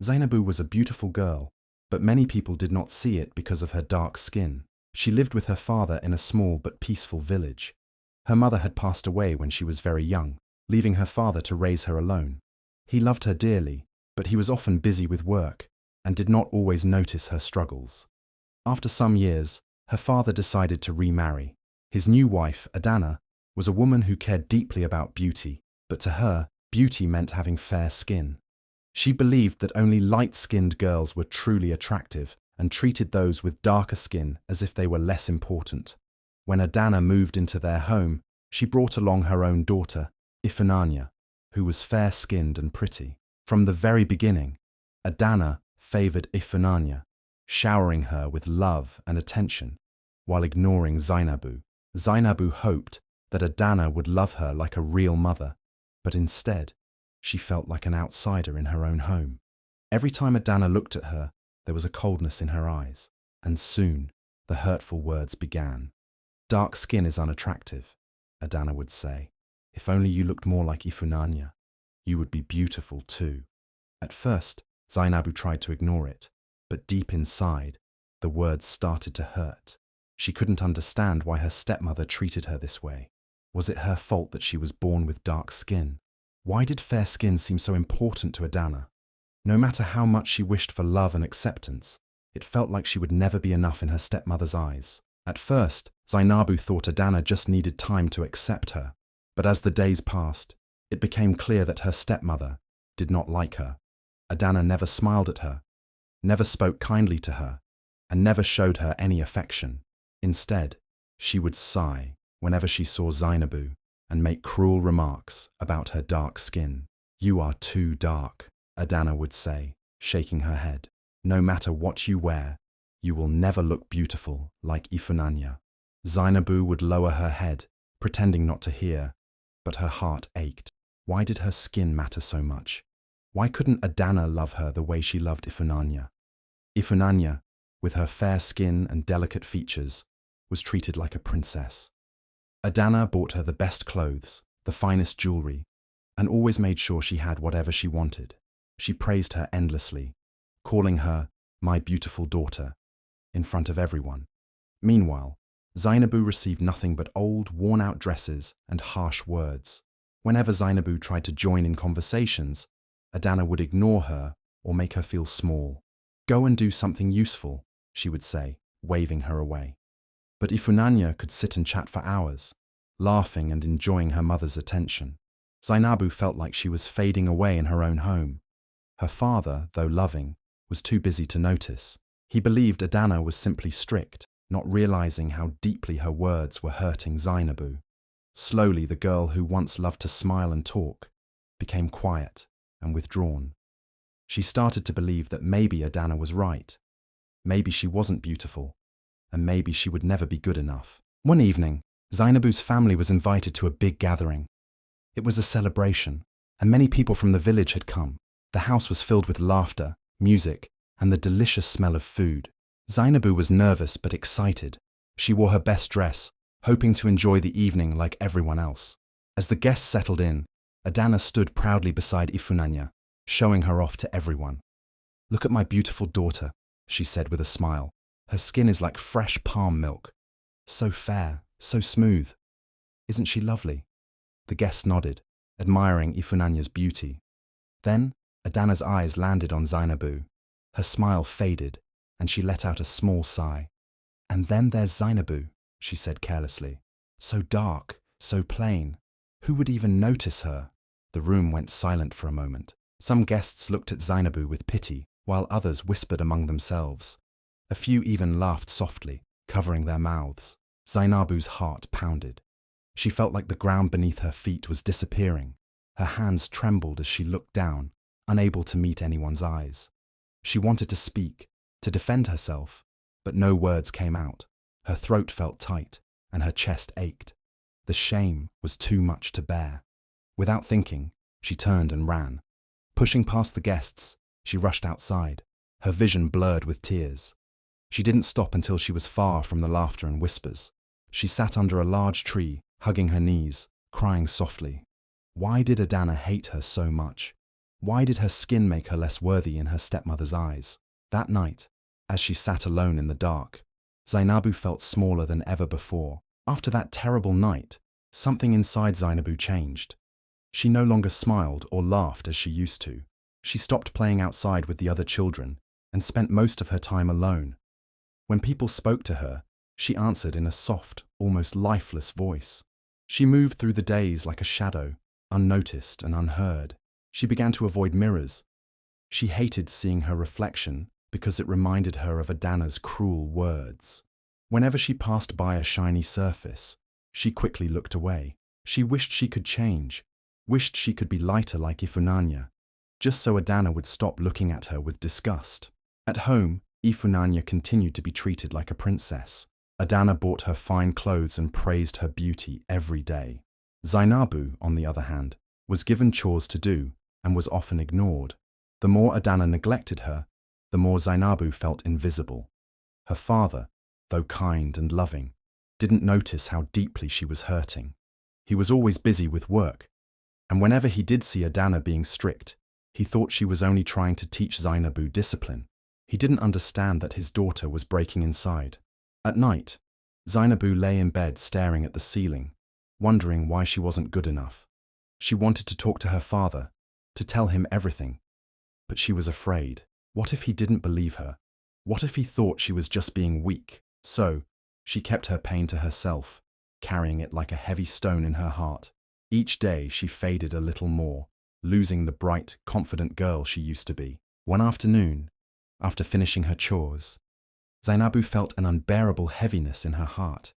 Zainabu was a beautiful girl, but many people did not see it because of her dark skin. She lived with her father in a small but peaceful village. Her mother had passed away when she was very young, leaving her father to raise her alone. He loved her dearly, but he was often busy with work and did not always notice her struggles. After some years, her father decided to remarry. His new wife, Adanna, was a woman who cared deeply about beauty, but to her, beauty meant having fair skin. She believed that only light-skinned girls were truly attractive and treated those with darker skin as if they were less important. When Adanna moved into their home, she brought along her own daughter, Ifunanya, who was fair-skinned and pretty. From the very beginning, Adanna favored Ifunanya, showering her with love and attention, while ignoring Zainabu. Zainabu hoped that Adanna would love her like a real mother, but instead, she felt like an outsider in her own home. Every time Adanna looked at her, there was a coldness in her eyes, and soon the hurtful words began. "Dark skin is unattractive," Adanna would say. "If only you looked more like Ifunanya, you would be beautiful too." At first, Zainabu tried to ignore it, but deep inside, the words started to hurt. She couldn't understand why her stepmother treated her this way. Was it her fault that she was born with dark skin? Why did fair skin seem so important to Adanna? No matter how much she wished for love and acceptance, it felt like she would never be enough in her stepmother's eyes. At first, Zainabu thought Adanna just needed time to accept her, but as the days passed, it became clear that her stepmother did not like her. Adanna never smiled at her, never spoke kindly to her, and never showed her any affection. Instead, she would sigh whenever she saw Zainabu and make cruel remarks about her dark skin. "You are too dark," Adanna would say, shaking her head. "No matter what you wear, you will never look beautiful like Ifunanya." Zainabu would lower her head, pretending not to hear, but her heart ached. Why did her skin matter so much? Why couldn't Adanna love her the way she loved Ifunanya? Ifunanya, with her fair skin and delicate features, was treated like a princess. Adanna bought her the best clothes, the finest jewelry, and always made sure she had whatever she wanted. She praised her endlessly, calling her "my beautiful daughter" in front of everyone. Meanwhile, Zainabu received nothing but old, worn-out dresses and harsh words. Whenever Zainabu tried to join in conversations, Adanna would ignore her or make her feel small. "Go and do something useful," she would say, waving her away. But Ifunanya could sit and chat for hours, laughing and enjoying her mother's attention. Zainabu felt like she was fading away in her own home. Her father, though loving, was too busy to notice. He believed Adanna was simply strict, not realizing how deeply her words were hurting Zainabu. Slowly, the girl who once loved to smile and talk became quiet and withdrawn. She started to believe that maybe Adanna was right. Maybe she wasn't beautiful, and maybe she would never be good enough. One evening, Zainabu's family was invited to a big gathering. It was a celebration, and many people from the village had come. The house was filled with laughter, music, and the delicious smell of food. Zainabu was nervous but excited. She wore her best dress, hoping to enjoy the evening like everyone else. As the guests settled in, Adanna stood proudly beside Ifunanya, showing her off to everyone. "Look at my beautiful daughter," she said with a smile. "Her skin is like fresh palm milk. So fair, so smooth. Isn't she lovely?" The guests nodded, admiring Ifunanya's beauty. Then, Adanna's eyes landed on Zainabu. Her smile faded, and she let out a small sigh. "And then there's Zainabu," she said carelessly. "So dark, so plain. Who would even notice her?" The room went silent for a moment. Some guests looked at Zainabu with pity, while others whispered among themselves. A few even laughed softly, covering their mouths. Zainabu's heart pounded. She felt like the ground beneath her feet was disappearing. Her hands trembled as she looked down, unable to meet anyone's eyes. She wanted to speak, to defend herself, but no words came out. Her throat felt tight, and her chest ached. The shame was too much to bear. Without thinking, she turned and ran. Pushing past the guests, she rushed outside, her vision blurred with tears. She didn't stop until she was far from the laughter and whispers. She sat under a large tree, hugging her knees, crying softly. Why did Adanna hate her so much? Why did her skin make her less worthy in her stepmother's eyes? That night, as she sat alone in the dark, Zainabu felt smaller than ever before. After that terrible night, something inside Zainabu changed. She no longer smiled or laughed as she used to. She stopped playing outside with the other children and spent most of her time alone. When people spoke to her, she answered in a soft, almost lifeless voice. She moved through the days like a shadow, unnoticed and unheard. She began to avoid mirrors. She hated seeing her reflection because it reminded her of Adanna's cruel words. Whenever she passed by a shiny surface, she quickly looked away. She wished she could change, wished she could be lighter like Ifunanya, just so Adanna would stop looking at her with disgust. At home, Ifunanya continued to be treated like a princess. Adanna bought her fine clothes and praised her beauty every day. Zainabu, on the other hand, was given chores to do and was often ignored. The more Adanna neglected her, the more Zainabu felt invisible. Her father, though kind and loving, didn't notice how deeply she was hurting. He was always busy with work, and whenever he did see Adanna being strict, he thought she was only trying to teach Zainabu discipline. He didn't understand that his daughter was breaking inside. At night, Zainabu lay in bed staring at the ceiling, wondering why she wasn't good enough. She wanted to talk to her father, to tell him everything, but she was afraid. What if he didn't believe her? What if he thought she was just being weak? So, she kept her pain to herself, carrying it like a heavy stone in her heart. Each day she faded a little more, losing the bright, confident girl she used to be. One afternoon, after finishing her chores, Zainabu felt an unbearable heaviness in her heart.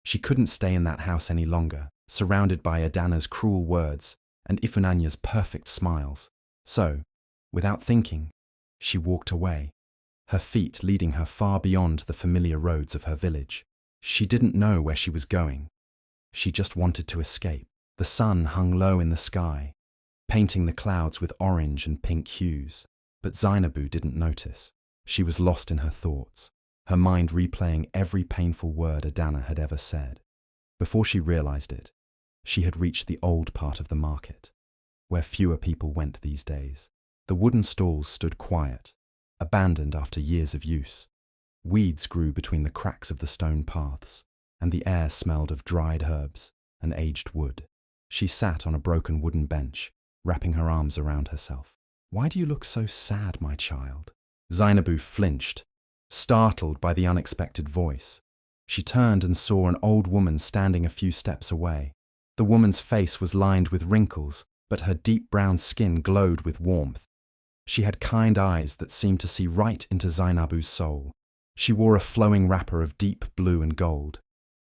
She couldn't stay in that house any longer, surrounded by Adanna's cruel words and Ifunanya's perfect smiles. So, without thinking, she walked away, her feet leading her far beyond the familiar roads of her village. She didn't know where she was going. She just wanted to escape. The sun hung low in the sky, painting the clouds with orange and pink hues. But Zainabu didn't notice. She was lost in her thoughts, her mind replaying every painful word Adanna had ever said. Before she realized it, she had reached the old part of the market, where fewer people went these days. The wooden stalls stood quiet, abandoned after years of use. Weeds grew between the cracks of the stone paths, and the air smelled of dried herbs and aged wood. She sat on a broken wooden bench, wrapping her arms around herself. "Why do you look so sad, my child?" Zainabu flinched, startled by the unexpected voice. She turned and saw an old woman standing a few steps away. The woman's face was lined with wrinkles, but her deep brown skin glowed with warmth. She had kind eyes that seemed to see right into Zainabu's soul. She wore a flowing wrapper of deep blue and gold,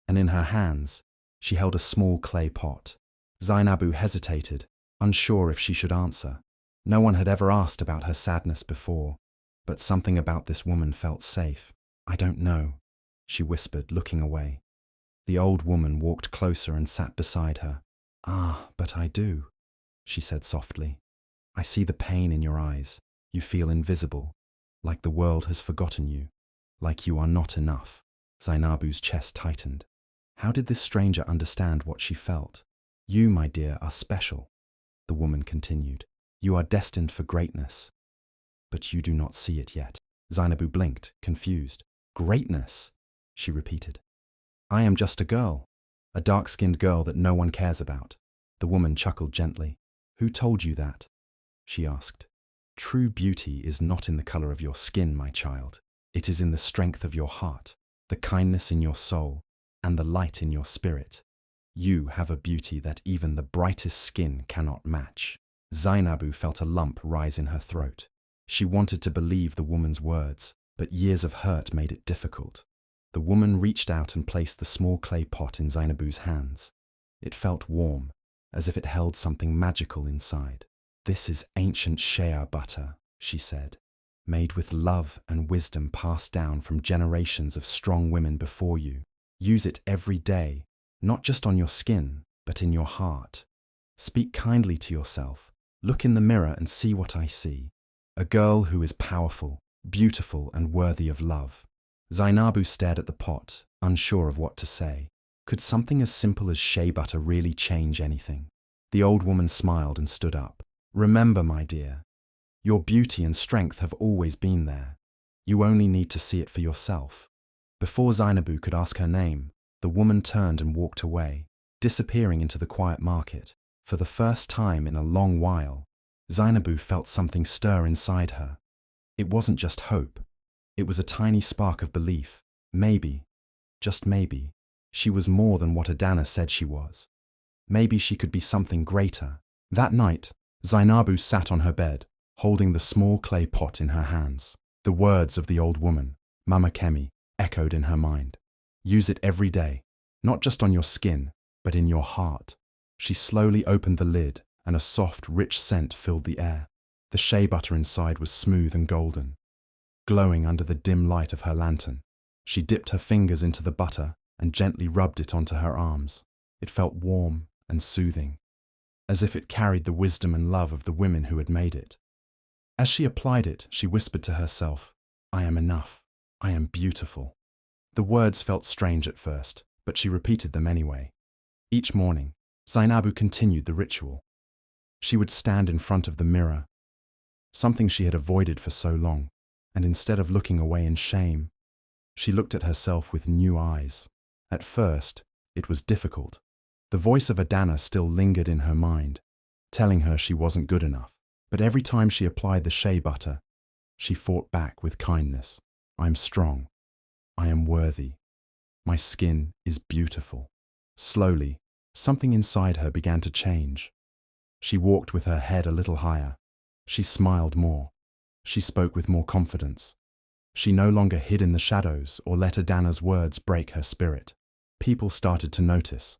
and in her hands, she held a small clay pot. Zainabu hesitated, unsure if she should answer. No one had ever asked about her sadness before, but something about this woman felt safe. "I don't know," she whispered, looking away. The old woman walked closer and sat beside her. "Ah, but I do," she said softly. "I see the pain in your eyes. You feel invisible, like the world has forgotten you, like you are not enough." Zainabu's chest tightened. How did this stranger understand what she felt? "You, my dear, are special," the woman continued. "You are destined for greatness, but you do not see it yet." Zainabu blinked, confused. "Greatness," she repeated. "I am just a girl, a dark-skinned girl that no one cares about." The woman chuckled gently. "Who told you that?" she asked. "True beauty is not in the color of your skin, my child. It is in the strength of your heart, the kindness in your soul, and the light in your spirit. You have a beauty that even the brightest skin cannot match." Zainabu felt a lump rise in her throat. She wanted to believe the woman's words, but years of hurt made it difficult. The woman reached out and placed the small clay pot in Zainabu's hands. It felt warm, as if it held something magical inside. "This is ancient shea butter," she said, "made with love and wisdom passed down from generations of strong women before you. Use it every day, not just on your skin, but in your heart. Speak kindly to yourself. Look in the mirror and see what I see. A girl who is powerful, beautiful, and worthy of love." Zainabu stared at the pot, unsure of what to say. Could something as simple as shea butter really change anything? The old woman smiled and stood up. "Remember, my dear, Your beauty and strength have always been there. You only need to see it for yourself." Before Zainabu could ask her name, the woman turned and walked away, disappearing into the quiet market. For the first time in a long while, Zainabu felt something stir inside her. It wasn't just hope. It was a tiny spark of belief. Maybe, just maybe, she was more than what Adanna said she was. Maybe she could be something greater. That night, Zainabu sat on her bed, holding the small clay pot in her hands. The words of the old woman, Mama Kemi, echoed in her mind. Use it every day, not just on your skin, but in your heart. She slowly opened the lid, and a soft, rich scent filled the air. The shea butter inside was smooth and golden, glowing under the dim light of her lantern. She dipped her fingers into the butter and gently rubbed it onto her arms. It felt warm and soothing, as if it carried the wisdom and love of the women who had made it. As she applied it, she whispered to herself, "I am enough. I am beautiful." The words felt strange at first, but she repeated them anyway. Each morning, Zainabu continued the ritual. She would stand in front of the mirror, something she had avoided for so long, and instead of looking away in shame, she looked at herself with new eyes. At first, it was difficult. The voice of Adanna still lingered in her mind, telling her she wasn't good enough. But every time she applied the shea butter, she fought back with kindness. "I am strong. I am worthy. My skin is beautiful." Slowly, something inside her began to change. She walked with her head a little higher. She smiled more. She spoke with more confidence. She no longer hid in the shadows or let Adanna's words break her spirit. People started to notice.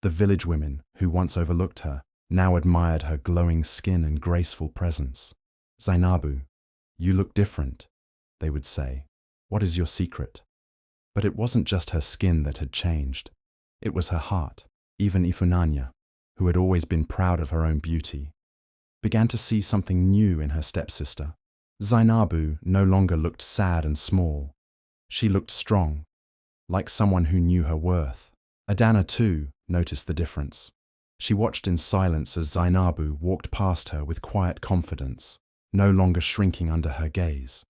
The village women, who once overlooked her, now admired her glowing skin and graceful presence. "Zainabu, you look different," they would say. "What is your secret?" But it wasn't just her skin that had changed. It was her heart. Even Ifunanya, who had always been proud of her own beauty, began to see something new in her stepsister. Zainabu no longer looked sad and small. She looked strong, like someone who knew her worth. Adanna, too, noticed the difference. She watched in silence as Zainabu walked past her with quiet confidence, no longer shrinking under her gaze.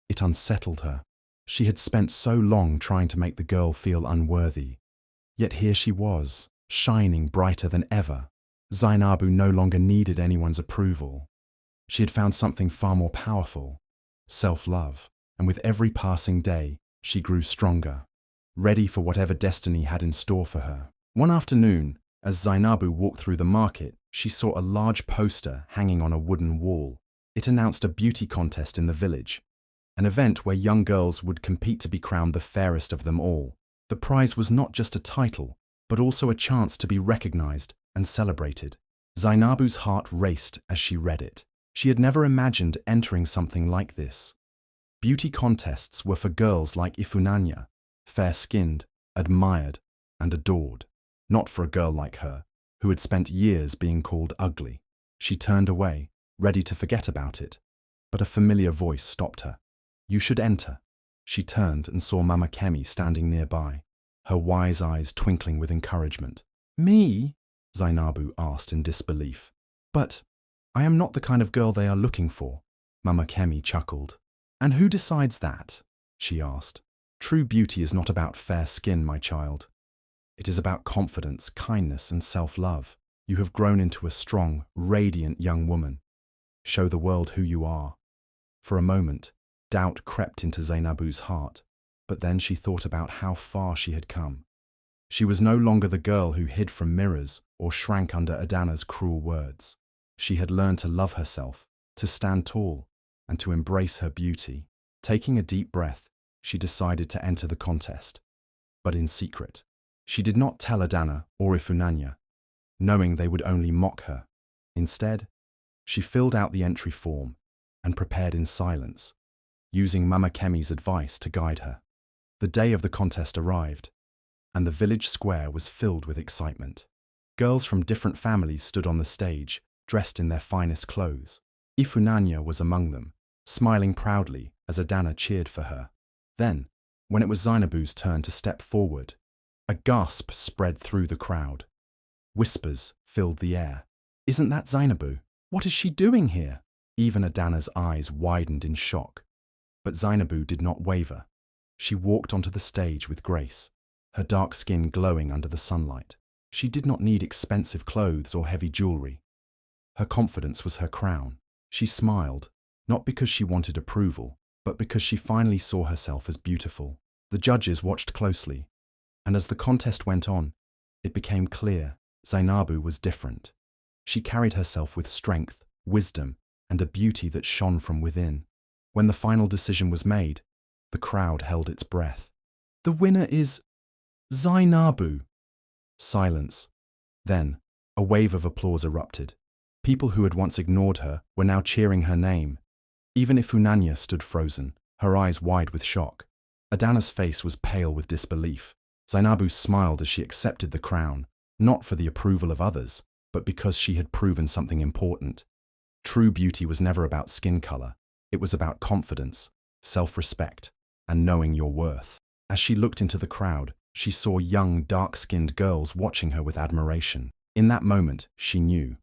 It unsettled her. She had spent so long trying to make the girl feel unworthy. Yet here she was, shining brighter than ever. Zainabu no longer needed anyone's approval. She had found something far more powerful, self-love, and with every passing day, she grew stronger, ready for whatever destiny had in store for her. One afternoon, as Zainabu walked through the market, she saw a large poster hanging on a wooden wall. It announced a beauty contest in the village, an event where young girls would compete to be crowned the fairest of them all. The prize was not just a title, but also a chance to be recognized and celebrated. Zainabu's heart raced as she read it. She had never imagined entering something like this. Beauty contests were for girls like Ifunanya, fair-skinned, admired, and adored. Not for a girl like her, who had spent years being called ugly. She turned away, ready to forget about it. But a familiar voice stopped her. "You should enter." She turned and saw Mama Kemi standing nearby, her wise eyes twinkling with encouragement. "Me?" Zainabu asked in disbelief. "But I am not the kind of girl they are looking for," Mama Kemi chuckled. "And who decides that?" she asked. "True beauty is not about fair skin, my child. It is about confidence, kindness, and self-love. You have grown into a strong, radiant young woman. Show the world who you are." For a moment, doubt crept into Zainabu's heart, but then she thought about how far she had come. She was no longer the girl who hid from mirrors or shrank under Adanna's cruel words. She had learned to love herself, to stand tall, and to embrace her beauty. Taking a deep breath, she decided to enter the contest, but in secret. She did not tell Adanna or Ifunanya, knowing they would only mock her. Instead, she filled out the entry form and prepared in silence, using Mama Kemi's advice to guide her. The day of the contest arrived, and the village square was filled with excitement. Girls from different families stood on the stage, dressed in their finest clothes. Ifunanya was among them, smiling proudly as Adanna cheered for her. Then, when it was Zainabu's turn to step forward, a gasp spread through the crowd. Whispers filled the air. "Isn't that Zainabu? What is she doing here?" Even Adanna's eyes widened in shock. But Zainabu did not waver. She walked onto the stage with grace, her dark skin glowing under the sunlight. She did not need expensive clothes or heavy jewelry. Her confidence was her crown. She smiled, not because she wanted approval, but because she finally saw herself as beautiful. The judges watched closely, and as the contest went on, it became clear Zainabu was different. She carried herself with strength, wisdom, and a beauty that shone from within. When the final decision was made, the crowd held its breath. "The winner is Zainabu." Silence. Then, a wave of applause erupted. People who had once ignored her were now cheering her name. Even Ifunanya stood frozen, her eyes wide with shock. Adanna's face was pale with disbelief. Zainabu smiled as she accepted the crown, not for the approval of others, but because she had proven something important. True beauty was never about skin color. It was about confidence, self-respect, and knowing your worth. As she looked into the crowd, she saw young, dark-skinned girls watching her with admiration. In that moment, she knew.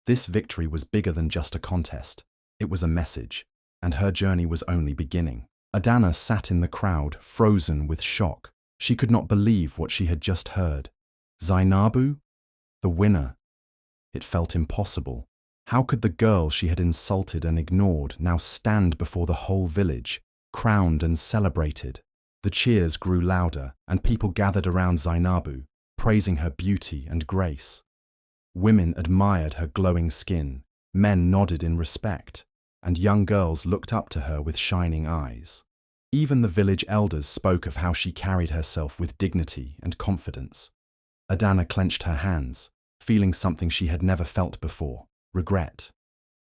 This victory was bigger than just a contest. It was a message, and her journey was only beginning. Adanna sat in the crowd, frozen with shock. She could not believe what she had just heard. Zainabu? The winner. It felt impossible. How could the girl she had insulted and ignored now stand before the whole village, crowned and celebrated? The cheers grew louder, and people gathered around Zainabu, praising her beauty and grace. Women admired her glowing skin, men nodded in respect, and young girls looked up to her with shining eyes. Even the village elders spoke of how she carried herself with dignity and confidence. Adanna clenched her hands, feeling something she had never felt before: regret.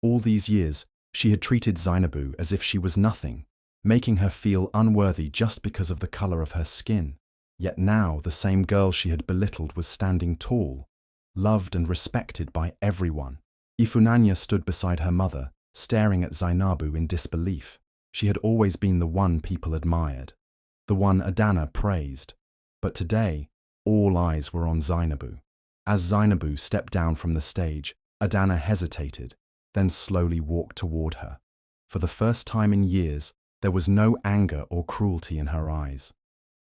All these years, she had treated Zainabu as if she was nothing, making her feel unworthy just because of the color of her skin. Yet now the same girl she had belittled was standing tall, loved and respected by everyone. Ifunanya stood beside her mother, staring at Zainabu in disbelief. She had always been the one people admired, the one Adanna praised. But today, all eyes were on Zainabu. As Zainabu stepped down from the stage, Adanna hesitated, then slowly walked toward her. For the first time in years, there was no anger or cruelty in her eyes,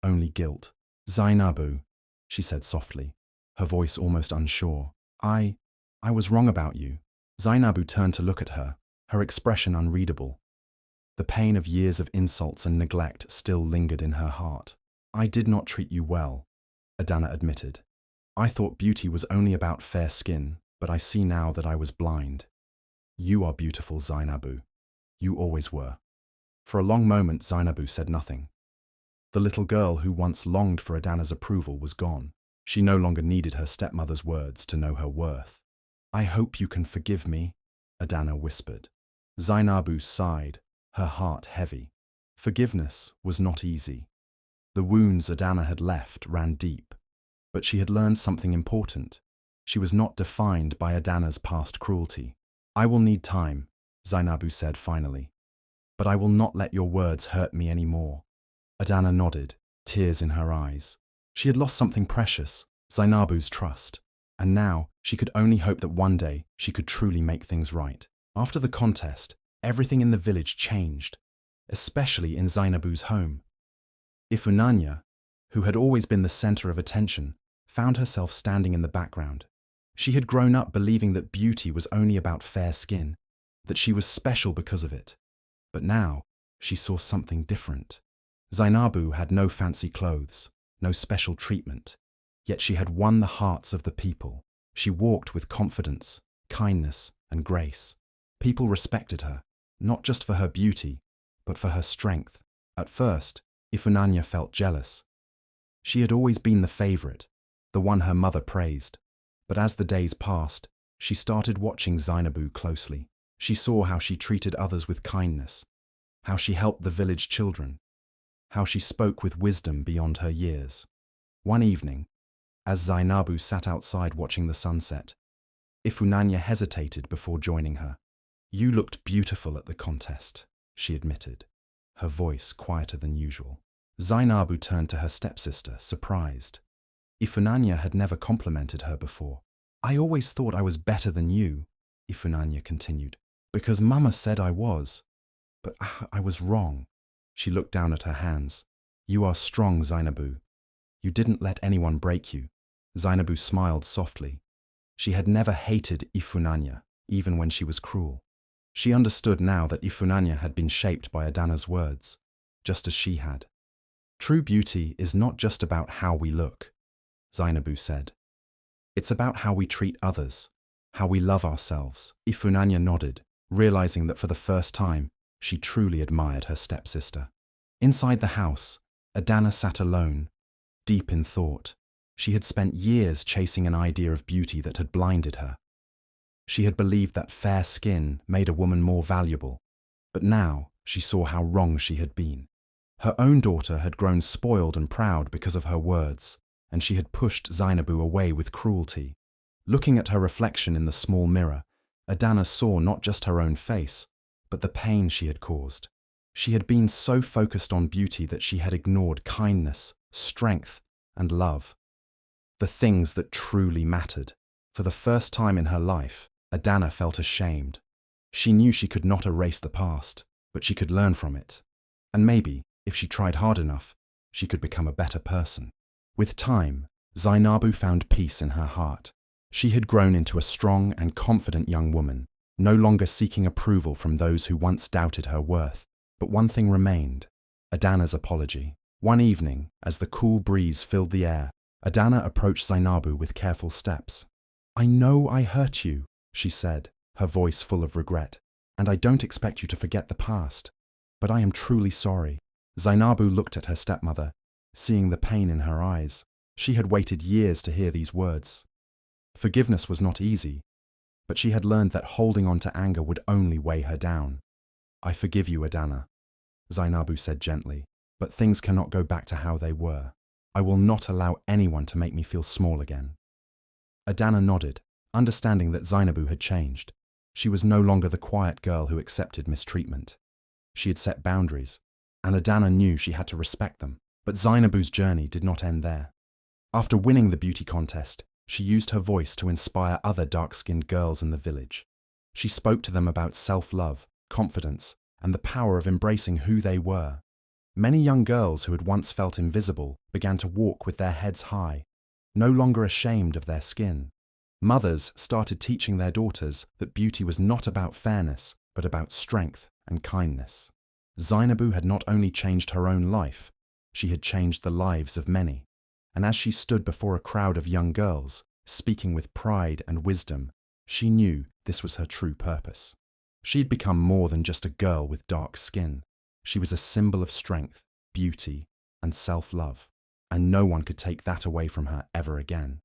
only guilt. "Zainabu," she said softly, her voice almost unsure. I was wrong about you." Zainabu turned to look at her, her expression unreadable. The pain of years of insults and neglect still lingered in her heart. "I did not treat you well," Adanna admitted. "I thought beauty was only about fair skin, but I see now that I was blind. You are beautiful, Zainabu. You always were." For a long moment, Zainabu said nothing. The little girl who once longed for Adanna's approval was gone. She no longer needed her stepmother's words to know her worth. "I hope you can forgive me," Adanna whispered. Zainabu sighed, her heart heavy. Forgiveness was not easy. The wounds Adanna had left ran deep. But she had learned something important. She was not defined by Adanna's past cruelty. "I will need time," Zainabu said finally. "But I will not let your words hurt me anymore." Adanna nodded, tears in her eyes. She had lost something precious, Zainabu's trust, and now she could only hope that one day she could truly make things right. After the contest, everything in the village changed, especially in Zainabu's home. Ifunanya, who had always been the center of attention, found herself standing in the background. She had grown up believing that beauty was only about fair skin, that she was special because of it. But now, she saw something different. Zainabu had no fancy clothes, no special treatment, yet she had won the hearts of the people. She walked with confidence, kindness, and grace. People respected her, not just for her beauty, but for her strength. At first, Ifunanya felt jealous. She had always been the favorite, the one her mother praised. But as the days passed, she started watching Zainabu closely. She saw how she treated others with kindness, how she helped the village children, how she spoke with wisdom beyond her years. One evening, as Zainabu sat outside watching the sunset, Ifunanya hesitated before joining her. "You looked beautiful at the contest," she admitted, her voice quieter than usual. Zainabu turned to her stepsister, surprised. Ifunanya had never complimented her before. "I always thought I was better than you," Ifunanya continued. Because Mama said I was. But I was wrong. She looked down at her hands. You are strong, Zainabu. You didn't let anyone break you. Zainabu smiled softly. She had never hated Ifunanya, even when she was cruel. She understood now that Ifunanya had been shaped by Adanna's words, just as she had. True beauty is not just about how we look, Zainabu said. It's about how we treat others, how we love ourselves. Ifunanya nodded, realizing that for the first time, she truly admired her stepsister. Inside the house, Adanna sat alone, deep in thought. She had spent years chasing an idea of beauty that had blinded her. She had believed that fair skin made a woman more valuable, but now she saw how wrong she had been. Her own daughter had grown spoiled and proud because of her words, and she had pushed Zainabu away with cruelty. Looking at her reflection in the small mirror, Adanna saw not just her own face, but the pain she had caused. She had been so focused on beauty that she had ignored kindness, strength, and love. The things that truly mattered. For the first time in her life, Adanna felt ashamed. She knew she could not erase the past, but she could learn from it. And maybe, if she tried hard enough, she could become a better person. With time, Zainabu found peace in her heart. She had grown into a strong and confident young woman, no longer seeking approval from those who once doubted her worth. But one thing remained, Adanna's apology. One evening, as the cool breeze filled the air, Adanna approached Zainabu with careful steps. I know I hurt you, she said, her voice full of regret, and I don't expect you to forget the past. But I am truly sorry. Zainabu looked at her stepmother, seeing the pain in her eyes. She had waited years to hear these words. Forgiveness was not easy, but she had learned that holding on to anger would only weigh her down. I forgive you, Adanna, Zainabu said gently, but things cannot go back to how they were. I will not allow anyone to make me feel small again. Adanna nodded, understanding that Zainabu had changed. She was no longer the quiet girl who accepted mistreatment. She had set boundaries, and Adanna knew she had to respect them. But Zainabu's journey did not end there. After winning the beauty contest, she used her voice to inspire other dark-skinned girls in the village. She spoke to them about self-love, confidence, and the power of embracing who they were. Many young girls who had once felt invisible began to walk with their heads high, no longer ashamed of their skin. Mothers started teaching their daughters that beauty was not about fairness, but about strength and kindness. Zainabu had not only changed her own life, she had changed the lives of many. And as she stood before a crowd of young girls, speaking with pride and wisdom, she knew this was her true purpose. She had become more than just a girl with dark skin. She was a symbol of strength, beauty, and self-love, and no one could take that away from her ever again.